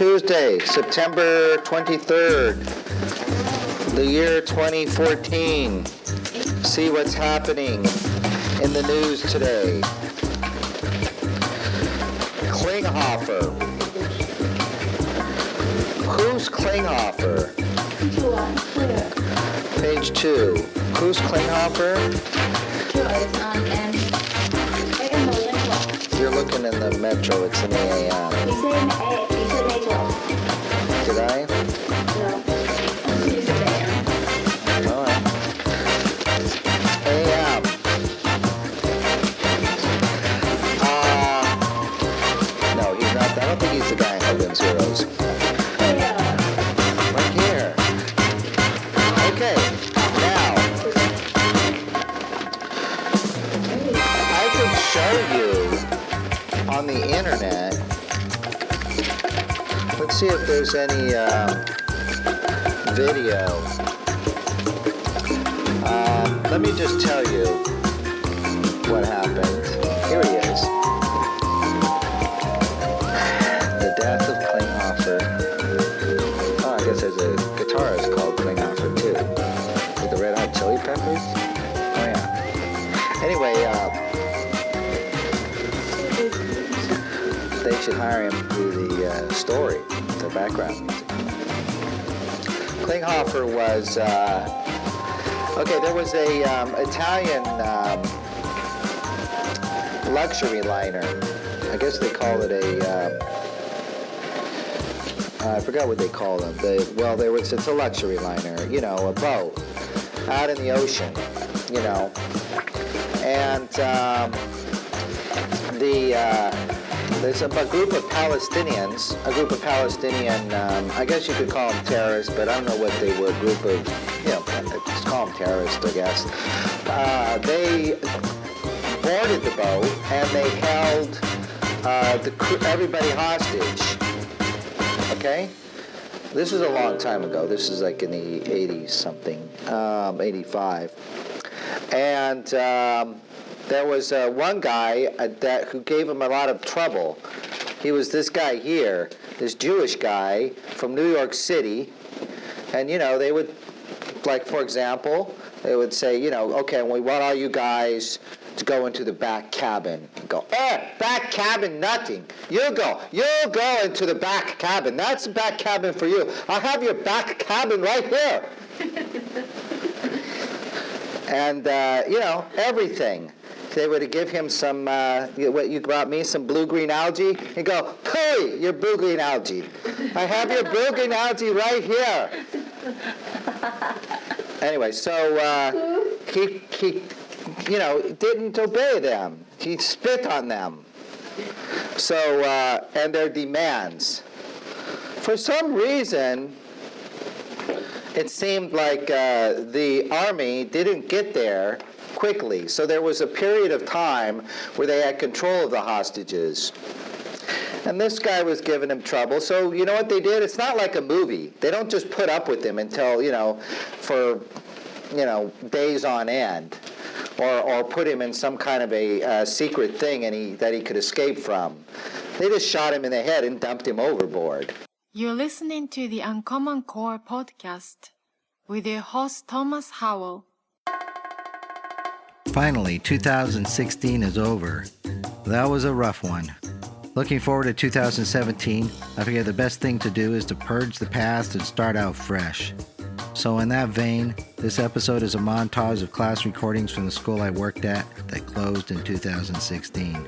Tuesday, September 23rd, the year 2014. See what's happening in the news today. Klinghoffer. Who's Klinghoffer? Page 2. Who's Klinghoffer? You're looking in the Metro. It's in the AM. You said Metro. Did I? No. You said AM. All right. AM. No, he's not. I don't think he's the guy in Hogan's Heroes. Yeah. Right here. Okay. Now, I could show you on the internet. Let's see if there's any video. Let me just tell you what happened. Here he is. The death of Klinghoffer. Oh, I guess there's a guitarist called Klinghoffer too. With the Red Hot Chili Peppers. Oh yeah. Anyway, they should hire him to do the story, the background music. Klinghoffer was, there was a Italian luxury liner. I guess they call it I forgot what they call them. It's a luxury liner, a boat out in the ocean, and there's a group of Palestinians, I guess you could call them terrorists, but I don't know what they were, a group of, just call them terrorists, I guess. They boarded the boat, and they held everybody hostage, okay? This is a long time ago. This is like in the 80s something, 85. And there was one guy who gave him a lot of trouble. He was this guy here, this Jewish guy from New York City. And, they would, like, for example, they would say, okay, we want all you guys to go into the back cabin. And go, back cabin, nothing. You'll go into the back cabin. That's the back cabin for you. I'll have your back cabin right here. And, everything. They would give him some, you brought me some blue-green algae? He'd go, hey, your blue-green algae. I have your blue-green algae right here. Anyway, so he didn't obey them. He spit on them. So, and their demands. For some reason, it seemed like the army didn't get there quickly. So there was a period of time where they had control of the hostages. And this guy was giving him trouble. So you know what they did? It's not like a movie. They don't just put up with him until, for, days on end. Or put him in some kind of a secret thing that he could escape from. They just shot him in the head and dumped him overboard. You're listening to the UnCommonCore Podcast with your host Thomas Howell. Finally, 2016 is over. That was a rough one. Looking forward to 2017, I figure the best thing to do is to purge the past and start out fresh. So in that vein, this episode is a montage of class recordings from the school I worked at that closed in 2016.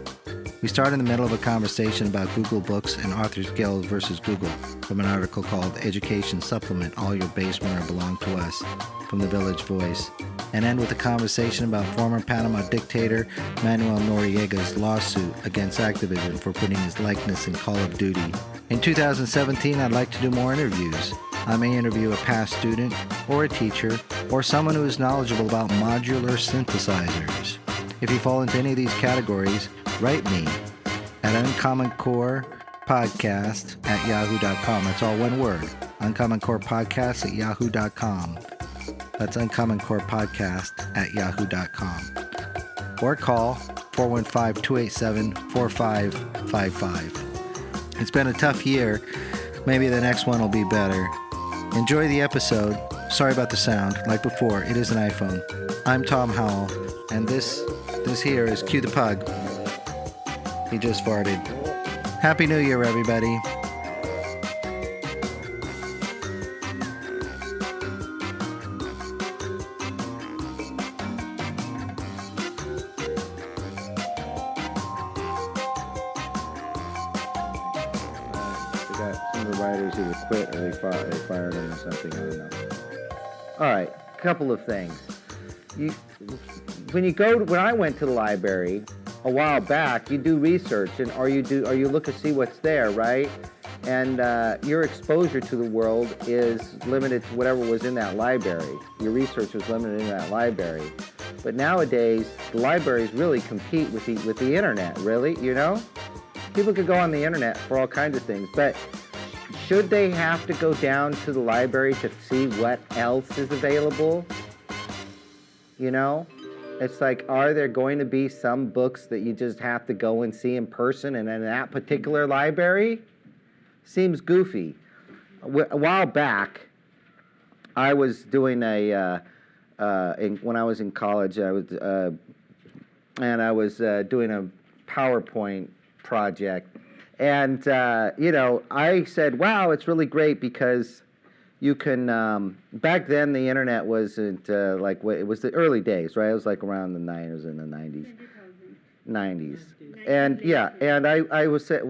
We start in the middle of a conversation about Google Books and Authors Guild versus Google from an article called Education Supplement, All Your Basement or Belong to Us from the Village Voice, and end with a conversation about former Panama dictator Manuel Noriega's lawsuit against Activision for putting his likeness in Call of Duty. In 2017, I'd like to do more interviews. I may interview a past student or a teacher or someone who is knowledgeable about modular synthesizers. If you fall into any of these categories, write me at UnCommonCore Podcast at yahoo.com. That's all one word. UnCommonCore Podcast at yahoo.com. That's UnCommonCore Podcast at yahoo.com. Or call 415-287-4555. It's been a tough year, Maybe the next one will be better. Enjoy the episode. Sorry about the sound. Like before, it is an iPhone. I'm Tom Howell, and this here is Q the Pug. He just farted. Happy New Year, everybody. Some of the writers either quit or they fired him or something. I don't know. All right, couple of things. When I went to the library a while back, you do research or you look to see what's there, right? And your exposure to the world is limited to whatever was in that library. Your research was limited in that library. But nowadays, the libraries really compete with the internet. Really, people could go on the internet for all kinds of things, but should they have to go down to the library to see what else is available? It's like, are there going to be some books that you just have to go and see in person and in that particular library? Seems goofy. A while back, I was doing when I was in college, I was doing a PowerPoint project. And, I said, wow, it's really great because you can, back then the internet wasn't it was the early days, right? It was like around the 90s. And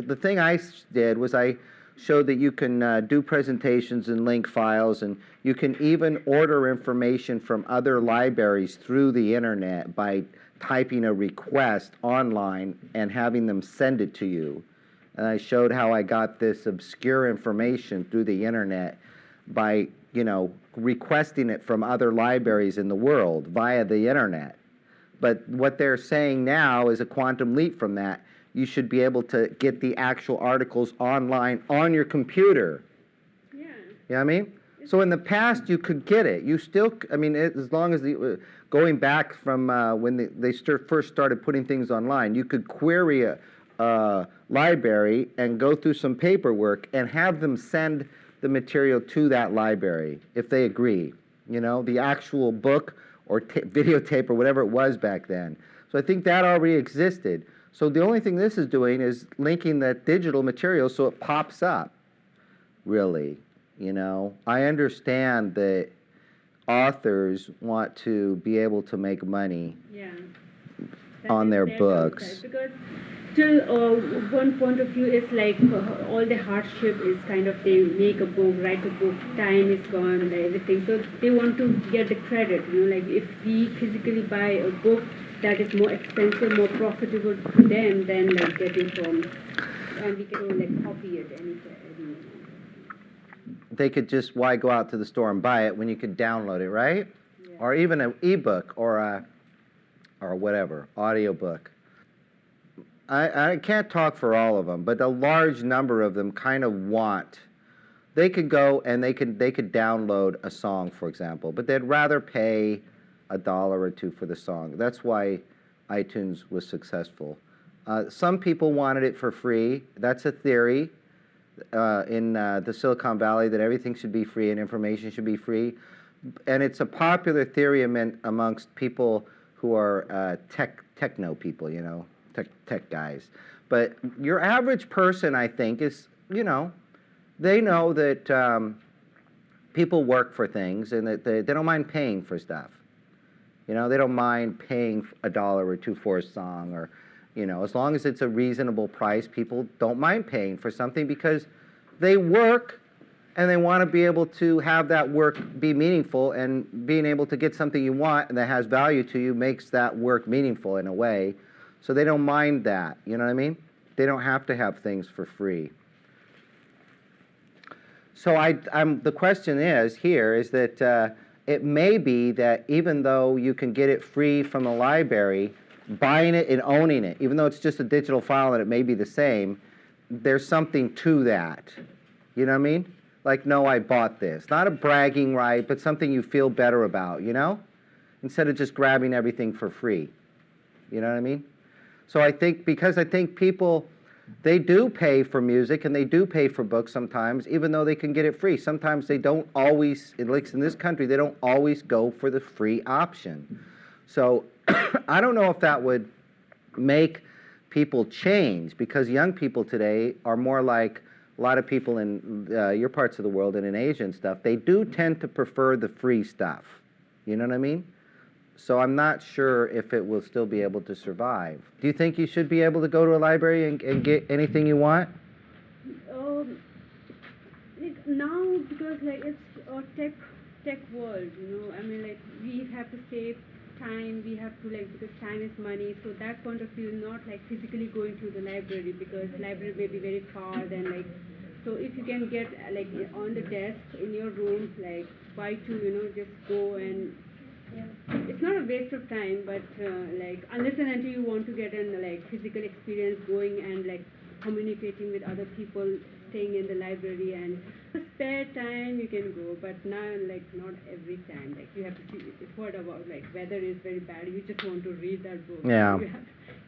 the thing I did was I showed that you can do presentations and link files, and you can even order information from other libraries through the internet by typing a request online and having them send it to you. And I showed how I got this obscure information through the internet by, requesting it from other libraries in the world via the internet. But what they're saying now is a quantum leap from that. You should be able to get the actual articles online on your computer. Yeah. You know what I mean? So in the past, you could get it. You still, as long as going back from when they first started putting things online, you could query a library and go through some paperwork and have them send the material to that library if they agree. The actual book or videotape or whatever it was back then. So I think that already existed. So the only thing this is doing is linking that digital material so it pops up, really. I understand that authors want to be able to make money on their books. Because till one point of view is like all the hardship is kind of they make a book, write a book, time is gone and everything. So they want to get the credit, like if we physically buy a book that is more expensive, more profitable to them than like getting from, and we can copy it anything. They could just, why go out to the store and buy it when you could download it, right? Yeah. Or even an ebook or whatever, audiobook. I can't talk for all of them, but a large number of them kind of they could go and they could download a song, for example, but they'd rather pay $1 or $2 for the song. That's why iTunes was successful. Some people wanted it for free. That's a theory in the Silicon Valley, that everything should be free and information should be free. And it's a popular theory amongst people who are techno people, tech guys. But your average person, I think, is, they know that people work for things and that they don't mind paying for stuff. They don't mind paying $1 or $2 for a song, or, as long as it's a reasonable price, people don't mind paying for something because they work and they want to be able to have that work be meaningful, and being able to get something you want and that has value to you makes that work meaningful in a way. So they don't mind that, you know what I mean? They don't have to have things for free. So the question is that it may be that even though you can get it free from the library, buying it and owning it, even though it's just a digital file and it may be the same, there's something to that. You know what I mean? Like, no, I bought this. Not a bragging right, but something you feel better about, Instead of just grabbing everything for free. You know what I mean? So because I think people they do pay for music and they do pay for books sometimes, even though they can get it free. Sometimes they don't always, at least in this country, they don't always go for the free option. So I don't know if that would make people change, because young people today are more like a lot of people in your parts of the world and in Asia and stuff. They do tend to prefer the free stuff. You know what I mean? So I'm not sure if it will still be able to survive. Do you think you should be able to go to a library and get anything you want? Like now, because like it's a tech world, I mean, like we have to save time, we have to because time is money, so that point of view, not like physically going to the library, because library may be very far, then so if you can get on the desk in your room, why to just go, and it's not a waste of time, but unless and until you want to get an physical experience going and communicating with other people, staying in the library, and spare time you can go, but now not every time, you have to see, it's what about weather is very bad, you just want to read that book. Yeah.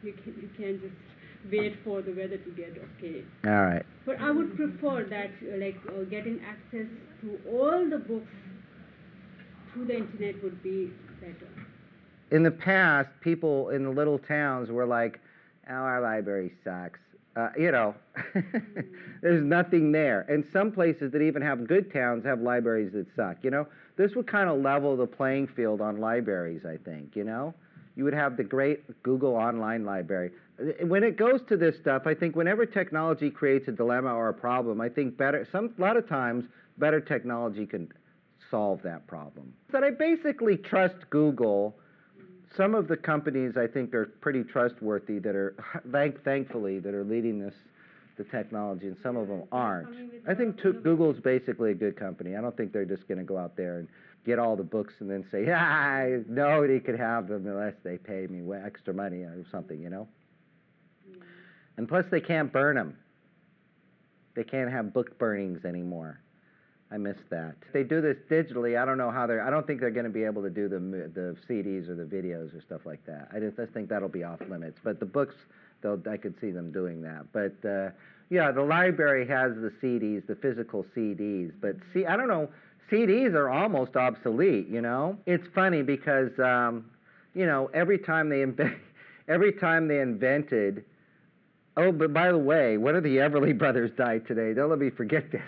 You can't just wait for the weather to get okay. All right. But I would prefer that getting access to all the books through the internet would be better. In the past, people in the little towns were like, "Oh, our library sucks." There's nothing there. And some places that even have good towns have libraries that suck. This would kind of level the playing field on libraries, I think. You would have the great Google Online Library. When it goes to this stuff, I think whenever technology creates a dilemma or a problem, I think a lot of times better technology can solve that problem. But I basically trust Google. Some of the companies I think are pretty trustworthy that are, thankfully, that are leading the technology, and some of them aren't. I think Google's basically a good company. I don't think they're just going to go out there and get all the books and then say, nobody could have them unless they pay me extra money or something, And plus they can't burn them. They can't have book burnings anymore. I miss that. If they do this digitally, I don't know how I don't think they're going to be able to do the CDs or the videos or stuff like that. I just think that'll be off limits. But the books, I could see them doing that. But yeah, the library has the CDs, the physical CDs. But I don't know, CDs are almost obsolete, It's funny because, every time they invented, oh, but by the way, one of the Everly Brothers died today. Don't let me forget this.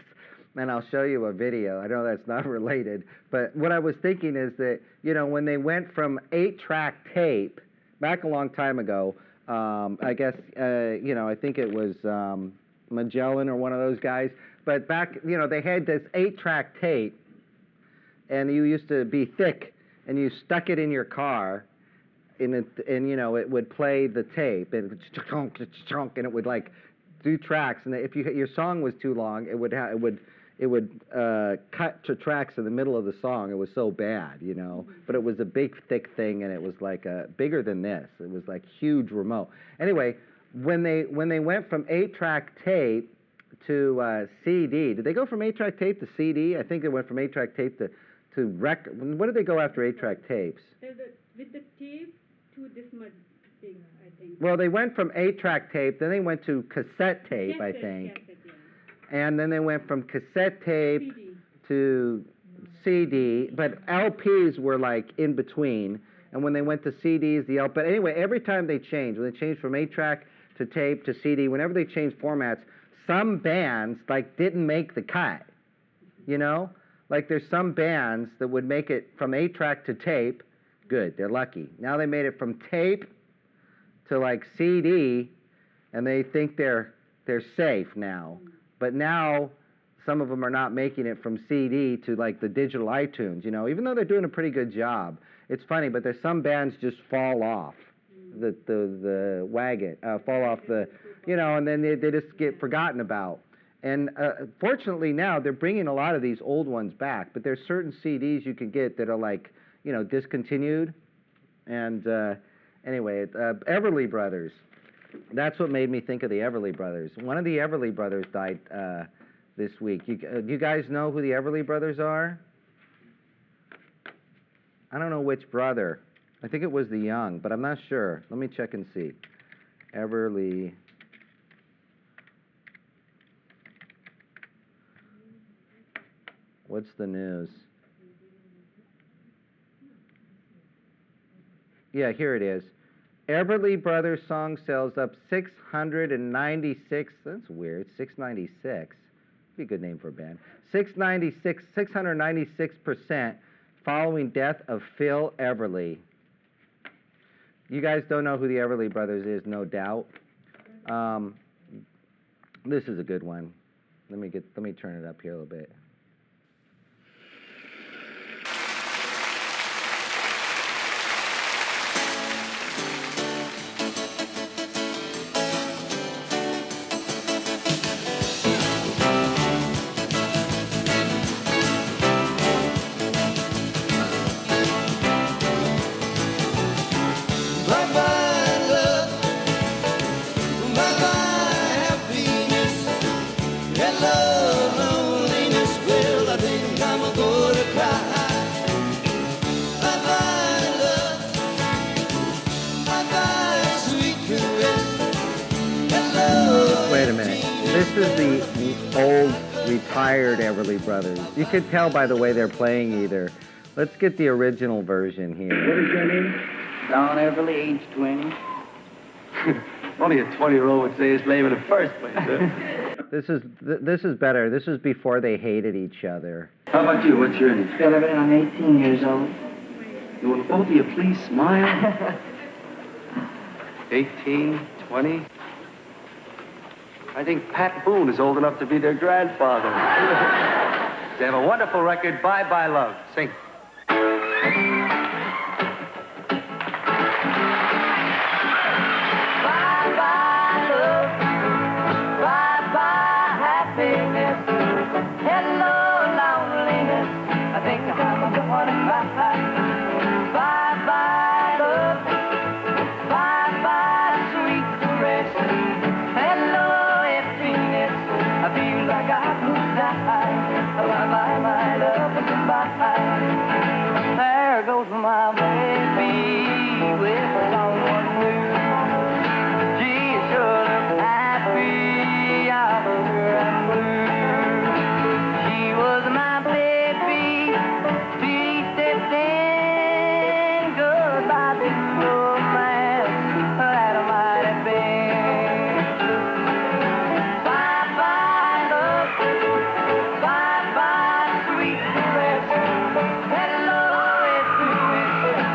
And I'll show you a video. I know that's not related, but what I was thinking is that, when they went from 8-track tape, back a long time ago, I guess, I think it was Magellan or one of those guys, but back, they had this 8-track tape, and you used to be thick, and you stuck it in your car, and it would play the tape, and it would do tracks, and if your song was too long, it would cut to tracks in the middle of the song. It was so bad, But it was a big, thick thing, and it was bigger than this. It was huge remote. Anyway, when they went from 8-track tape to CD, did they go from 8-track tape to CD? I think they went from 8-track tape to record. What did they go after 8-track tapes? With the tape to this much big, I think. Well, they went from 8-track tape, then they went to cassette tape, I think. Cassette, yeah. And then they went from cassette tape CD. to CD, but LPs were in between. And when they went to CDs, the LP. But anyway, every time they changed, when they changed from 8-track to tape to CD, whenever they changed formats, some bands didn't make the cut. There's some bands that would make it from 8-track to tape. Good, they're lucky. Now they made it from tape to CD, and they think they're safe now. But now some of them are not making it from CD to the digital iTunes, even though they're doing a pretty good job. It's funny, but there's some bands just fall off the wagon, fall off and then they just get forgotten about. And fortunately now they're bringing a lot of these old ones back, but there's certain CDs you can get that are discontinued. And anyway, Everly Brothers. That's what made me think of the Everly Brothers. One of the Everly Brothers died this week. You guys know who the Everly Brothers are? I don't know which brother. I think it was the young, but I'm not sure. Let me check and see. Everly What's the news? Yeah, here it is. Everly Brothers song sales up 696. That's weird. 696. Be a good name for a band. 696% following death of Phil Everly. You guys don't know who the Everly Brothers is, no doubt. This is a good one. Let me turn it up here a little bit. Wait a minute. This is the old, retired Everly Brothers. You could tell by the way they're playing either. Let's get the original version here. What is your name? Don Everly, age 20. Only a 20-year-old would say his name in the first place. This is better. This is before they hated each other. How about you? What's your name? Phil Everly, I'm 18 years old. Will both of you please smile? 18, 20. I think Pat Boone is old enough to be their grandfather. They have a wonderful record, Bye Bye Love. Sing. There goes my baby with someone new. She sure looks happy out of her and blue. She was my baby, she stepped in. Goodbye to romance that might have been. Bye-bye love, bye-bye sweet caress. Hello,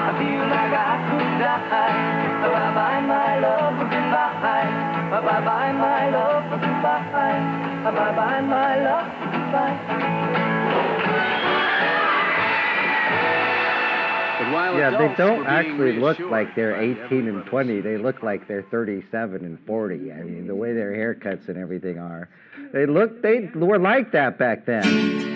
I feel like I could die. Bye-bye, my love, goodbye. Bye-bye, my love, goodbye. Bye-bye, my love, goodbye. Yeah, they don't actually look like they're 18 and 20. They look like they're 37 and 40. I mean, the way their haircuts and everything are. They were like that back then.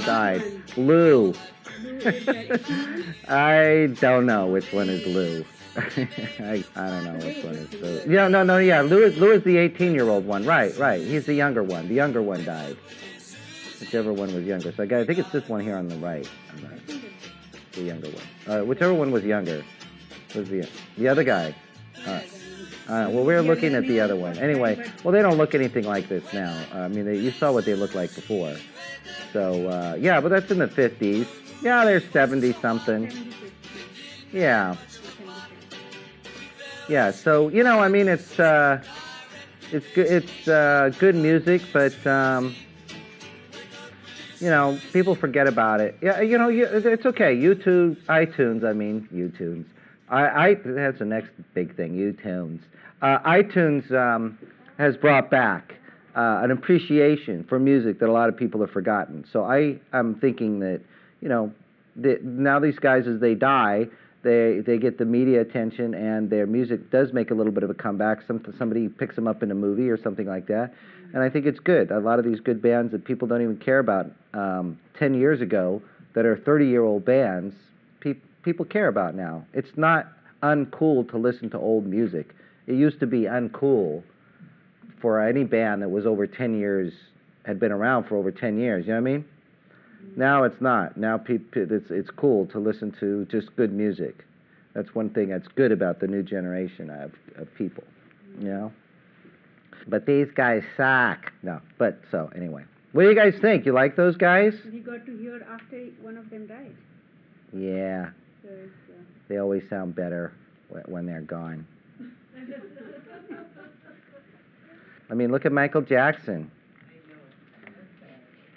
Died. Lou. I don't know which one is Lou. I don't know which one is Lou. Yeah, no, Lou is the 18-year-old one. Right. He's the younger one. The younger one died. Whichever one was younger. So I think it's this one here on the right. The younger one. Whichever one was younger was the other guy. Well, we're looking at the other one. Anyway, well, they don't look anything like this now. I mean, you saw what they looked like before. So, yeah, but that's in the 50s. Yeah, they're 70-something. Yeah. Yeah, so, I mean, it's good music, but, people forget about it. Yeah, it's okay. iTunes, that's the next big thing, iTunes. iTunes has brought back an appreciation for music that a lot of people have forgotten. So I'm thinking that, now these guys, as they die, they get the media attention, and their music does make a little bit of a comeback. Somebody picks them up in a movie or something like that, and I think it's good. A lot of these good bands that people don't even care about 10 years ago, that are 30-year-old bands, people care about now. It's not uncool to listen to old music. It used to be uncool for any band that was over 10 years, had been around for over 10 years. You know what I mean? Now it's not. Now it's cool to listen to just good music. That's one thing that's good about the new generation of people, But these guys suck. No, but so anyway. What do you guys think? You like those guys? We got to hear after one of them died. Yeah. So They always sound better when they're gone. I mean, look at Michael Jackson.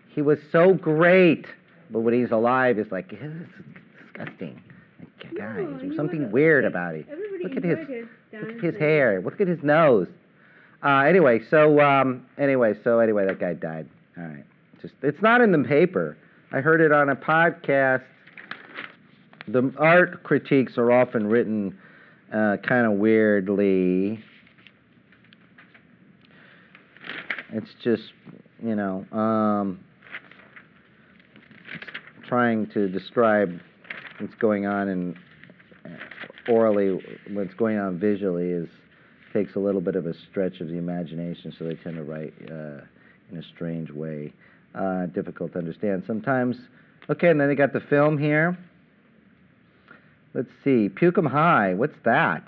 He was so great, but when he's alive, it's like, it's disgusting. Guys, there's something weird about it. Look at his hair. Look at his nose. Anyway, that guy died. All right, it's not in the paper. I heard it on a podcast. The art critiques are often written kind of weirdly. It's just, trying to describe what's going on in orally, what's going on visually takes a little bit of a stretch of the imagination, so they tend to write in a strange way, difficult to understand sometimes. Okay, and then they got the film here. Let's see, Pucum High, what's that?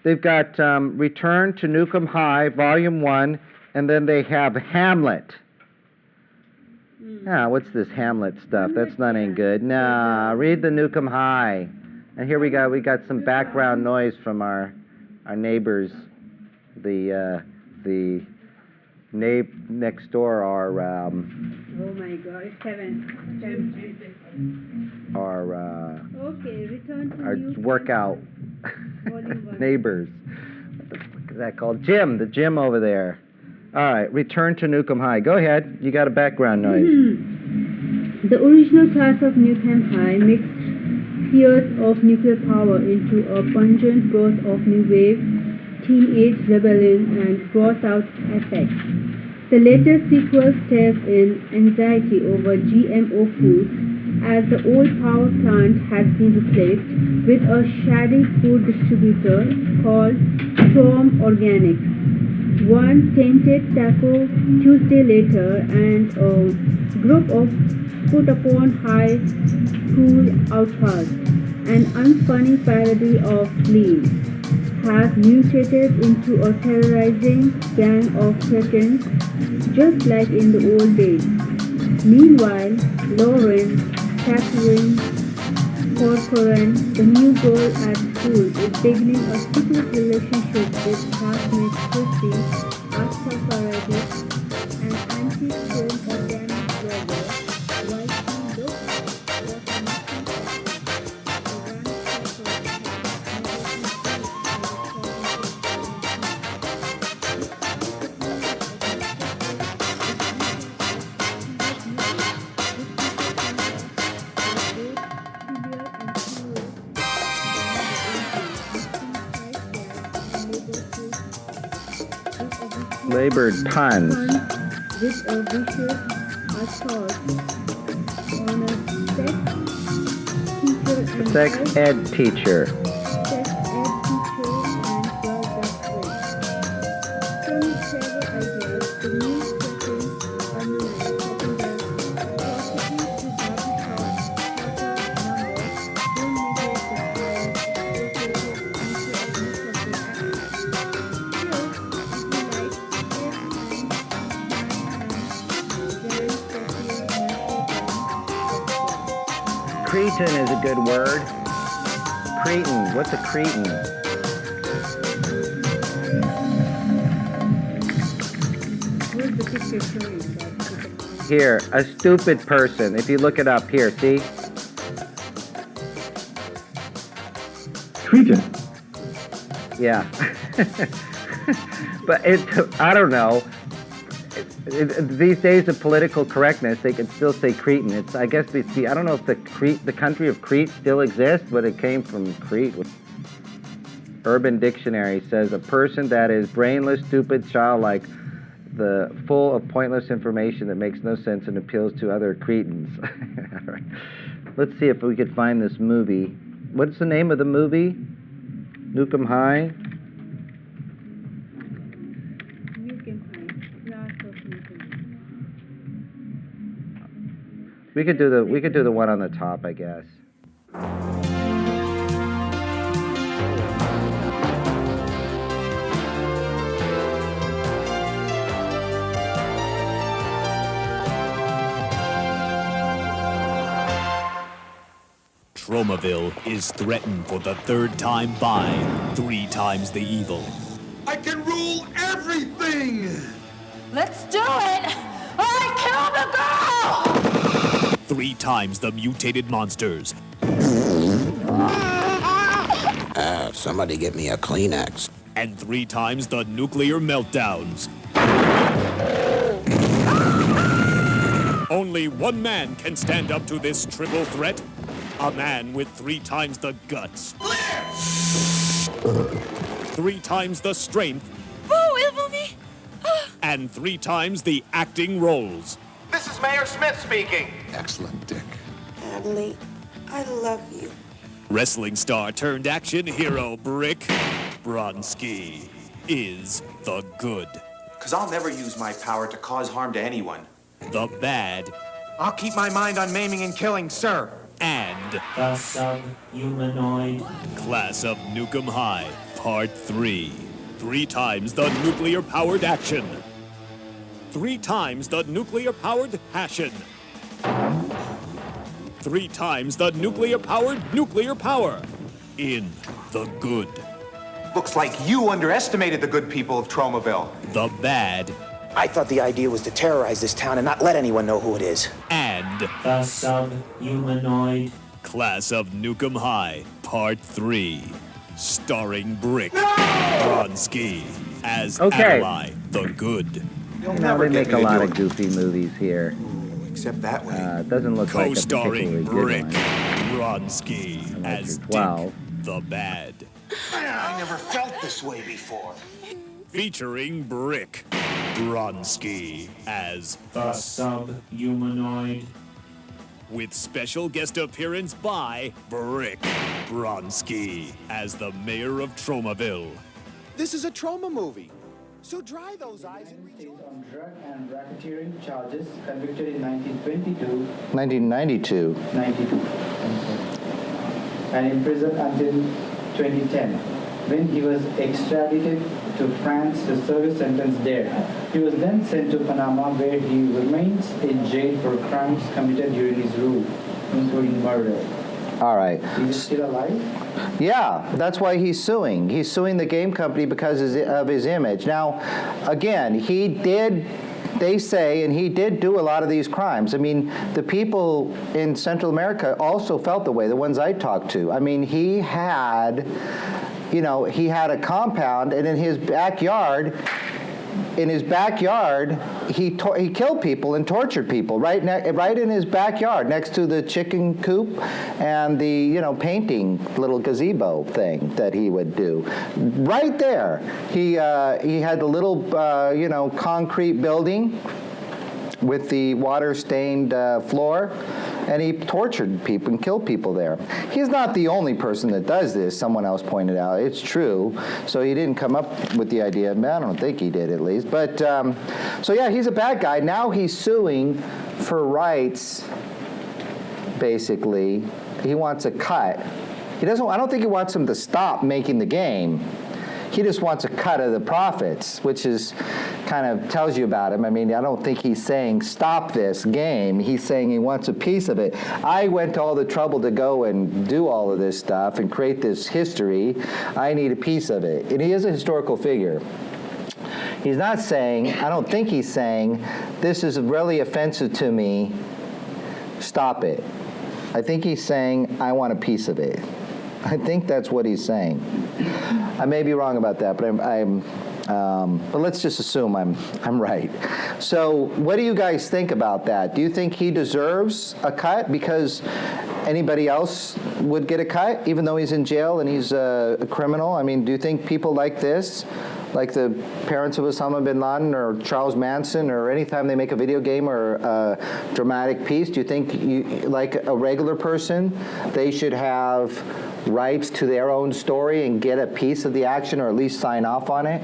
They've got Return to Nukem High, Volume 1, and then they have Hamlet. What's this Hamlet stuff? That's not any good. Nah, read the Nukem High. And here we got some background noise from our neighbors. The next door are oh my God, it's heaven. Okay, Return to our Nukem workout Volume 1. neighbors. What the fuck is that called? The gym over there. All right, Return to Nukem High. Go ahead. You got a background noise. The original cast of Nukem High mixed fears of nuclear power into a pungent burst of new wave, teenage rebellion, and gross-out effects. The latest sequel stares in anxiety over GMO foods, as the old power plant has been replaced with a shady food distributor called Storm Organic. One tainted taco Tuesday later, and a group of put-upon high school outcasts, an unfunny parody of Glee, has mutated into a terrorizing gang of cretins, just like in the old days. Meanwhile, Lauren, Catherine, Corcoran, the new girl at school, is beginning a secret relationship with classmate Christy, Asta Paradis, an anti-film organic blogger, while she looks what a Labored puns. With a vicious assault on a sex ed teacher and girl best friend. Some clever ideas, the new setting organized in the property to Cretin is a good word. Cretin. What's a cretin? Where's the picture showing? Here, a stupid person. If you look it up here, see? Cretin. Yeah. But I don't know. These days of political correctness, they can still say Cretan. It's, I guess, I don't know if the country of Crete still exists, but it came from Crete. Urban Dictionary says a person that is brainless, stupid, childlike, full of pointless information that makes no sense and appeals to other Cretans. All right. Let's see if we could find this movie. What's the name of the movie? Nukem High? We could do the one on the top, I guess. Tromaville is threatened for the third time by 3 times the evil. I can rule everything! Let's do it! I killed the girl! 3 times the mutated monsters. Somebody get me a Kleenex. And 3 times the nuclear meltdowns. Only one man can stand up to this triple threat. A man with 3 times the guts. 3 times the strength. Oh, ilmo me! And 3 times the acting roles. This is Mayor Smith speaking. Excellent, Dick. Adley, I love you. Wrestling star turned action hero Brick Bronski is the good. Because I'll never use my power to cause harm to anyone. The bad. I'll keep my mind on maiming and killing, sir. And the sub-humanoid. Class of Nukem High, Part 3. 3 times the nuclear-powered action. 3 times the nuclear-powered passion. 3 times the nuclear-powered nuclear power. In the good. Looks like you underestimated the good people of Tromaville. The bad. I thought the idea was to terrorize this town and not let anyone know who it is. And the sub-humanoid. Class of Nukem High, Part 3. Starring Brick Bronski as Adlai the Good. Now they make a lot of goofy movies here. Except that way. It doesn't look like a particularly Co-starring Brick good one. Bronski as 12. Dick the Bad. I never felt this way before. Featuring Brick Bronski as the sub-humanoid. With special guest appearance by Brick Bronski as the mayor of Tromaville. This is a trauma movie. So dry those eyes and reach on drug and racketeering charges, convicted in 1922. 1992. 92. And imprisoned until 2010, when he was extradited to France to serve his sentence there. He was then sent to Panama, where he remains in jail for crimes committed during his rule, including murder. All right. Is he still alive? Yeah, that's why he's suing. He's suing the game company because of his image. Now, again, they say, and he did do a lot of these crimes. I mean, the people in Central America also felt the way, the ones I talked to. I mean, he had a compound, and in his backyard, he killed people and tortured people right in his backyard, next to the chicken coop and the painting little gazebo thing that he would do. Right there, he had the little concrete building with the water-stained floor, and he tortured people and killed people there. He's not the only person that does this, someone else pointed out. It's true. So he didn't come up with the idea. I don't think he did, at least. But, so yeah, he's a bad guy. Now he's suing for rights, basically. He wants a cut. I don't think he wants him to stop making the game. He just wants a cut of the profits, which is kind of tells you about him. I mean, I don't think he's saying stop this game. He's saying he wants a piece of it. I went to all the trouble to go and do all of this stuff and create this history. I need a piece of it. And he is a historical figure. He's not saying, I don't think he's saying, this is really offensive to me, stop it. I think he's saying, I want a piece of it. I think that's what he's saying. I may be wrong about that, but But let's just assume I'm right. So what do you guys think about that? Do you think he deserves a cut because anybody else would get a cut, even though he's in jail and he's a criminal? I mean, do you think people like this, like the parents of Osama bin Laden or Charles Manson, or anytime they make a video game or a dramatic piece, do you think, like a regular person, they should have rights to their own story and get a piece of the action or at least sign off on it?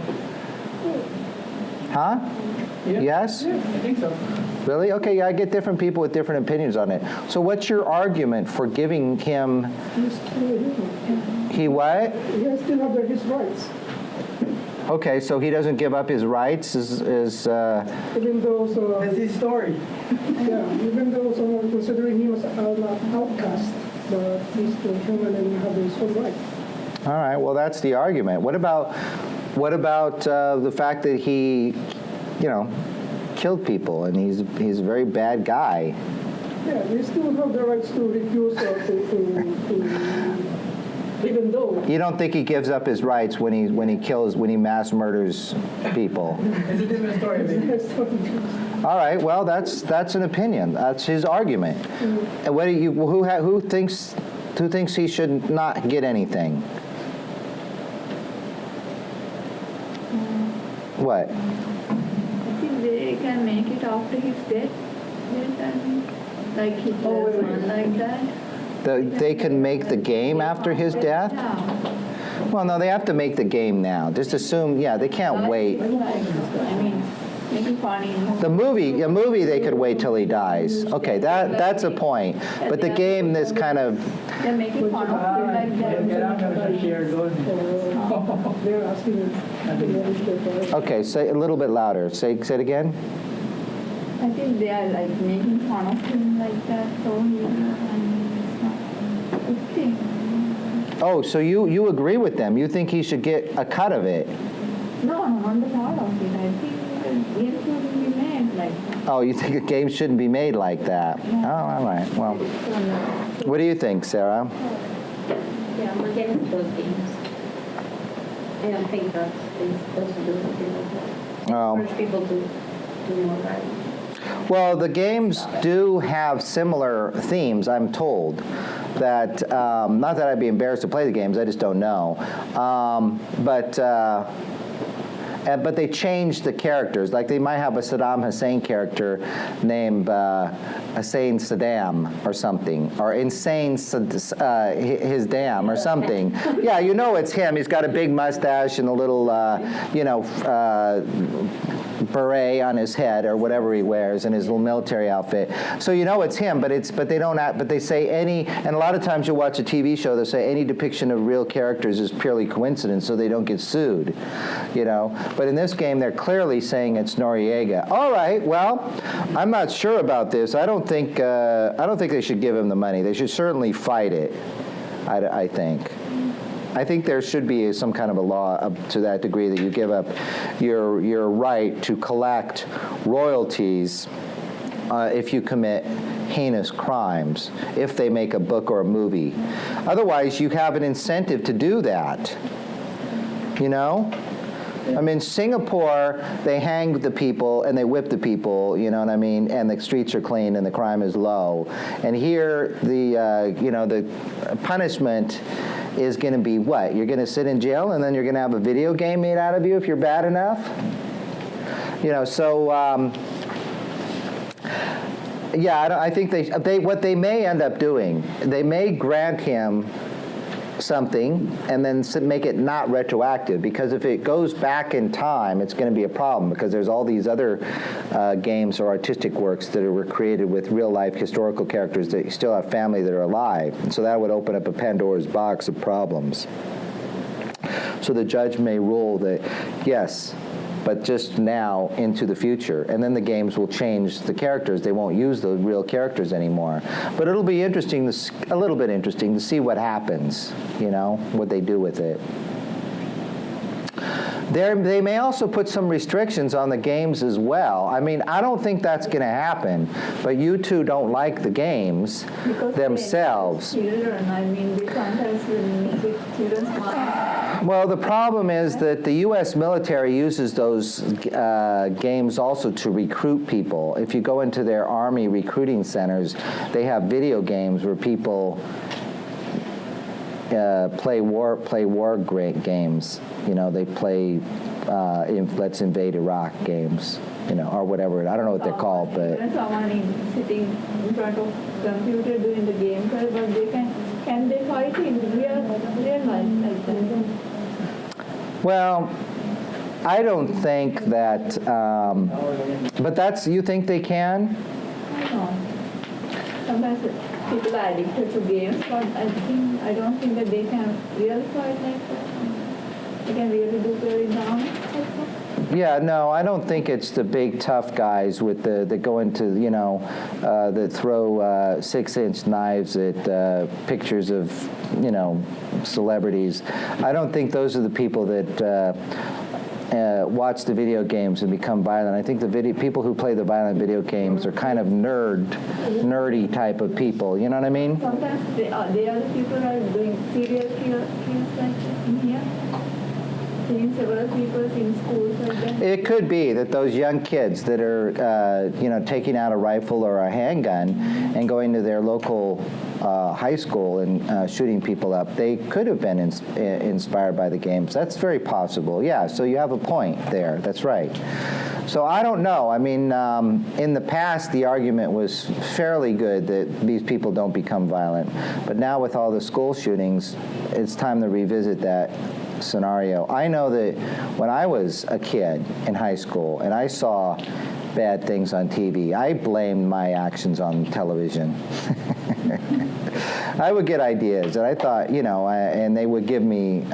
Huh? Yeah. Yes? Yeah, I think so. Really? Okay, yeah, I get different people with different opinions on it. So what's your argument for giving him... He what? He has still have his rights. Okay, so he doesn't give up his rights Even though... That's his story. Yeah, even though someone considering him as an outcast, but he's still human and have his own rights. All right, well, that's the argument. What about the fact that he, killed people and he's a very bad guy? Yeah, they still have the rights to refuse to even though. You don't think he gives up his rights when he mass murders people? It's a different story, baby. All right, well, that's an opinion. That's his argument. And what do you? Who thinks he should not get anything? What? I think they can make it after his death. Like Hitler's one, like that. They can make the game after his death? Well, no, they have to make the game now. Just assume, they can't wait. I mean, make it funny. A movie they could wait till he dies. Okay, that's a point. But the game is kind of... They're making fun of him like that. They're asking. Okay, say a little bit louder. Say it again. I think they are like making fun of him like that. So okay. Oh, so you agree with them? You think he should get a cut of it? No, not the part of it. I think the game shouldn't be made like that. Oh, you think a game shouldn't be made like that? Yeah. Oh, all right. Well, what do you think, Sarah? Yeah, we're getting those games. I don't think that they're supposed to do something like that. Encourage people to do more violence. Well, the games do have similar themes, I'm told. That not that I'd be embarrassed to play the games, I just don't know. But they changed the characters. Like they might have a Saddam Hussein character named Hussein Saddam or something, or Insane his Dam or something. Yeah, it's him. He's got a big mustache and a little, beret on his head or whatever he wears in his little military outfit. So it's him, but they say and a lot of times you'll watch a TV show, they'll say any depiction of real characters is purely coincidence, so they don't get sued, But in this game, they're clearly saying it's Noriega. All right, well, I'm not sure about this. I don't think they should give him the money. They should certainly fight it, I think. I think there should be some kind of a law up to that degree that you give up your right to collect royalties if you commit heinous crimes, if they make a book or a movie. Otherwise, you have an incentive to do that. I mean, Singapore, they hang the people and they whip the people, you know what I mean? And the streets are clean and the crime is low. And here, the punishment is going to be what? You're going to sit in jail and then you're going to have a video game made out of you if you're bad enough? I think what they may end up doing, they may grant him something and then make it not retroactive, because if it goes back in time, it's going to be a problem, because there's all these other games or artistic works that were created with real-life historical characters that still have family that are alive, and so that would open up a Pandora's box of problems. So the judge may rule that, yes, but just now into the future. And then the games will change the characters. They won't use the real characters anymore. But it'll be interesting, a little bit interesting to see what happens, what they do with it. They may also put some restrictions on the games as well. I mean, I don't think that's going to happen, but you two don't like the games themselves. Children, I mean, they sometimes will make it children's mind. Well, the problem is that the U.S. military uses those games also to recruit people. If you go into their Army recruiting centers, they have video games where people play war games. You know, they play Let's Invade Iraq games, you know, or whatever. I don't know what they're called, but. When someone is sitting in front of computer doing the game, but they can they fight in real life like that? Well, I don't think that, but you think they can? No. Sometimes people are addicted to games, but I don't think that they can really fight like that. They can really do very damage. Yeah, no, I don't think it's the big tough guys with that go into, you know, that throw 6-inch knives at pictures of, you know, celebrities. I don't think those are the people that watch the video games and become violent. I think the people who play the violent video games are kind of nerdy type of people. You know what I mean? Sometimes they are the people who are doing serial kills like in here. Seeing several people in schools like that. It could be that those young kids that are, you know, taking out a rifle or a handgun and going to their local high school and shooting people up, they could have been inspired by the games. That's very possible. Yeah, so you have a point there. That's right. So I don't know. I mean, in the past, the argument was fairly good that these people don't become violent. But now with all the school shootings, it's time to revisit that scenario. I know that when I was a kid in high school and I saw bad things on TV, I blamed my actions on television. I would get ideas, and I thought, you know, and they would give me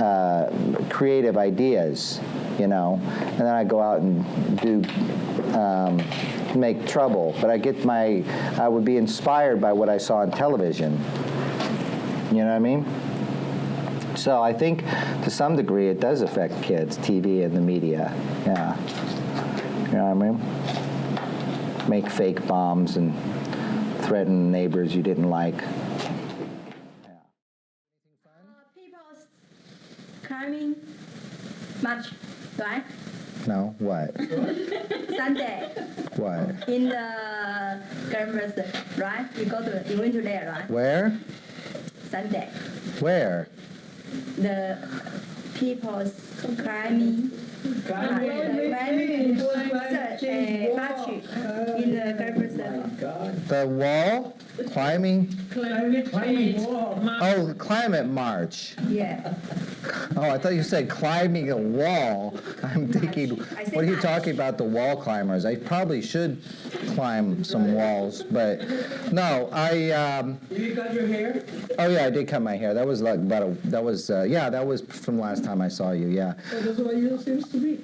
creative ideas, you know, and then I'd go out and do make trouble. But I would be inspired by what I saw on television. You know what I mean? So I think to some degree it does affect kids, TV and the media. Yeah. You know what I mean? Make fake bombs and threaten neighbors you didn't like. People's climbing much, right? No, what? Sunday. What? In the campus, right? You went to there, right? Where? Sunday. Where? The people's climbing march in the campus. The wall? Climbing? Oh, the climate march. Yeah. Oh, I thought you said climbing a wall. I'm thinking, what are you talking about, the wall climbers? I probably should climb some walls, but no, You cut your hair? Oh yeah, I did cut my hair. That was like that was from last time I saw you, yeah. Well, that's why you seem to be.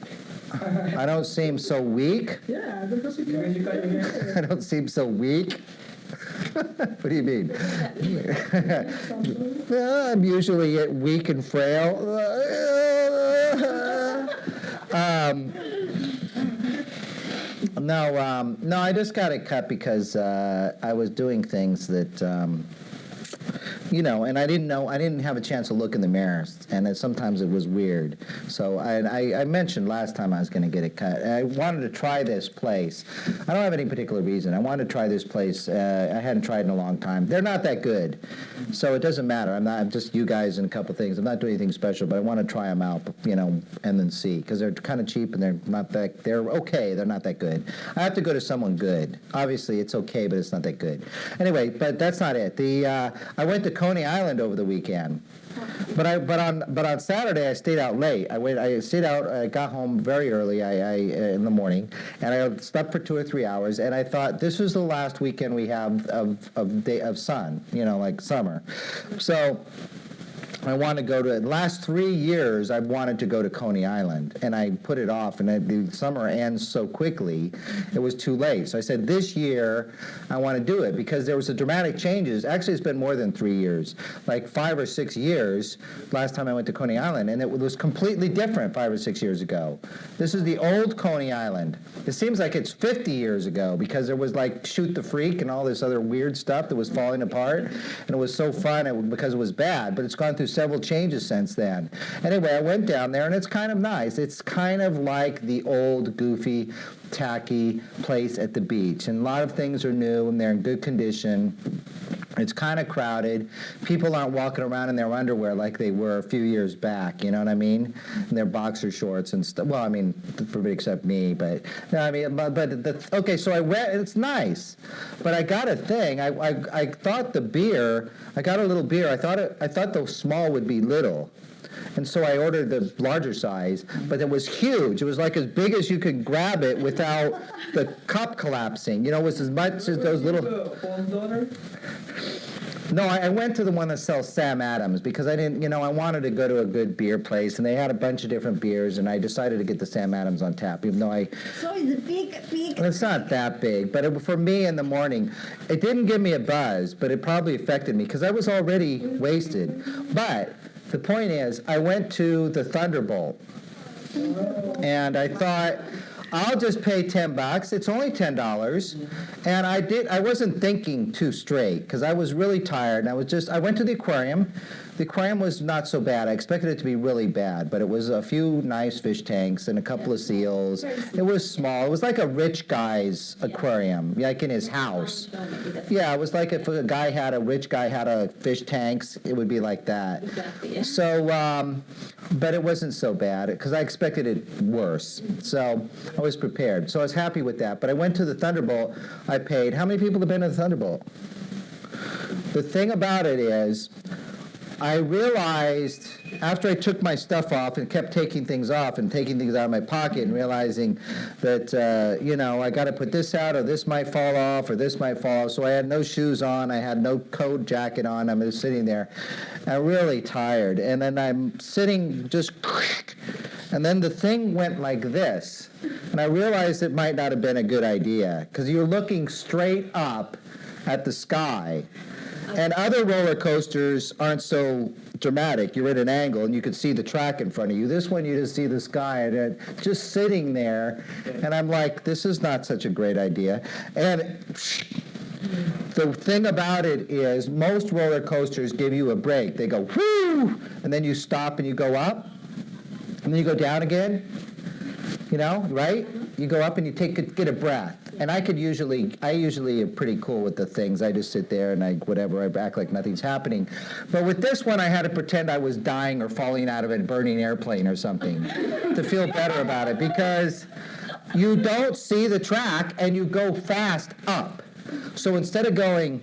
I don't seem so weak? Yeah, because you cut your hair. I don't seem so weak? What do you mean? Well, I'm usually weak and frail. No, I just got it cut because I was doing things that, you know, and I didn't have a chance to look in the mirror, and sometimes it was weird. So I mentioned last time I was going to get it cut. I wanted to try this place. I don't have any particular reason. I wanted to try this place. I hadn't tried in a long time. They're not that good, so it doesn't matter. I'm just you guys and a couple things. I'm not doing anything special, but I want to try them out, you know, and then see, because they're kind of cheap and they're okay. They're not that good. I have to go to someone good. Obviously, it's okay, but it's not that good. Anyway, but that's not it. I went to Coney Island over the weekend, but on Saturday I stayed out late. I got home very early in the morning, and I slept for 2 or 3 hours. And I thought this was the last weekend we have of sun, you know, like summer. So I want to go to, the last 3 years, I've wanted to go to Coney Island, and I put it off, and the summer ends so quickly, it was too late. So I said, this year, I want to do it, because there was a dramatic changes. Actually, it's been more than 3 years, like 5 or 6 years, last time I went to Coney Island, and it was completely different 5 or 6 years ago. This is the old Coney Island. It seems like it's 50 years ago, because there was like Shoot the Freak and all this other weird stuff that was falling apart, and it was so fun because it was bad, but it's gone through several changes since then. Anyway, I went down there, and it's kind of nice. It's kind of like the old, goofy, tacky place at the beach, and a lot of things are new, and they're in good condition. It's kind of crowded. People aren't walking around in their underwear like they were a few years back, you know what I mean? And their boxer shorts and stuff. Well, I mean, everybody except me, but, no, I mean, okay, so I went, it's nice. But I got a thing. I thought the beer, I got a little beer. I thought the small would be little. And so I ordered the larger size, but it was huge. It was like as big as you could grab it without the cup collapsing. You know, it was as much as those little... No, I went to the one that sells Sam Adams because I didn't, you know, I wanted to go to a good beer place, and they had a bunch of different beers, and I decided to get the Sam Adams on tap, even though So it's big. It's not that big, but for me in the morning, it didn't give me a buzz, but it probably affected me because I was already wasted. But the point is, I went to the Thunderbolt, and I thought, I'll just pay $10. It's only $10. And I wasn't thinking too straight because I was really tired. And I went to the aquarium. The aquarium was not so bad. I expected it to be really bad, but it was a few nice fish tanks and a couple of seals. It was small. It was like a rich guy's aquarium, like in his house. Yeah, it was like if a rich guy had a fish tanks, it would be like that. Exactly, yeah. So, but it wasn't so bad because I expected it worse. So I was prepared. So I was happy with that. But I went to the Thunderbolt. I paid. How many people have been to the Thunderbolt? The thing about it is, I realized after I took my stuff off and kept taking things off and taking things out of my pocket and realizing that, you know, I got to put this out or this might fall off or this might fall off. So I had no shoes on. I had no coat jacket on. I'm just sitting there. I'm really tired. And then I'm sitting just, and then the thing went like this. And I realized it might not have been a good idea because you're looking straight up at the sky. And other roller coasters aren't so dramatic. You're at an angle and you can see the track in front of you. This one, you just see the sky and just sitting there. And I'm like, this is not such a great idea. And the thing about it is most roller coasters give you a break. They go, whoo, and then you stop and you go up, and then you go down again. You know, right? You go up and you get a breath. And I usually am pretty cool with the things. I just sit there and I act like nothing's happening. But with this one, I had to pretend I was dying or falling out of a burning airplane or something to feel better about it because you don't see the track and you go fast up. So instead of going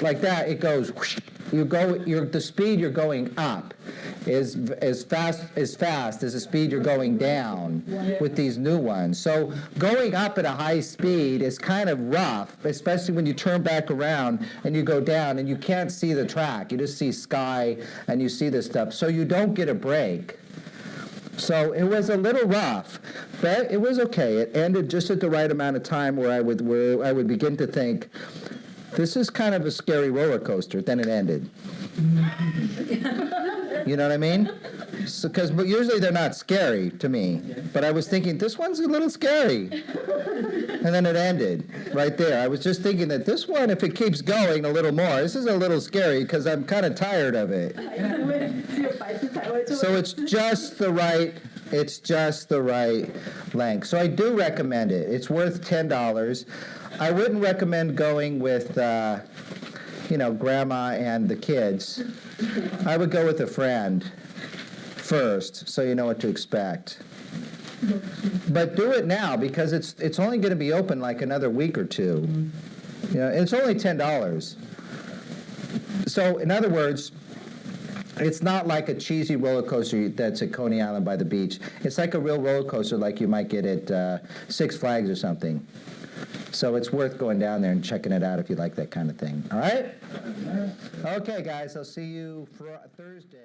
like that, it goes, the speed you're going up is as fast as the speed you're going down with these new ones. So going up at a high speed is kind of rough, especially when you turn back around and you go down and you can't see the track. You just see sky and you see this stuff. So you don't get a break. So it was a little rough, but it was okay. It ended just at the right amount of time where I would begin to think, this is kind of a scary roller coaster. Then it ended. You know what I mean? Because usually they're not scary to me. But I was thinking, this one's a little scary. And then it ended right there. I was just thinking that this one, if it keeps going a little more, this is a little scary because I'm kind of tired of it. So it's just the right length. So I do recommend it. It's worth $10. I wouldn't recommend going with, grandma and the kids. I would go with a friend first, so you know what to expect. But do it now because it's only going to be open like another week or two. You know, it's only $10. So in other words, it's not like a cheesy roller coaster that's at Coney Island by the beach. It's like a real roller coaster like you might get at Six Flags or something. So it's worth going down there and checking it out if you like that kind of thing. All right? Okay, guys, I'll see you for Thursday.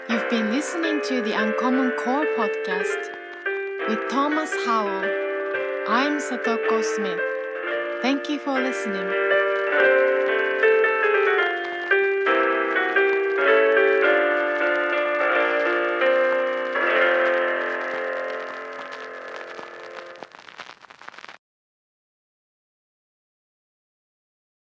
You've been listening to the UnCommonCore Podcast with Thomas Howell. I'm Satoko Smith. Thank you for listening.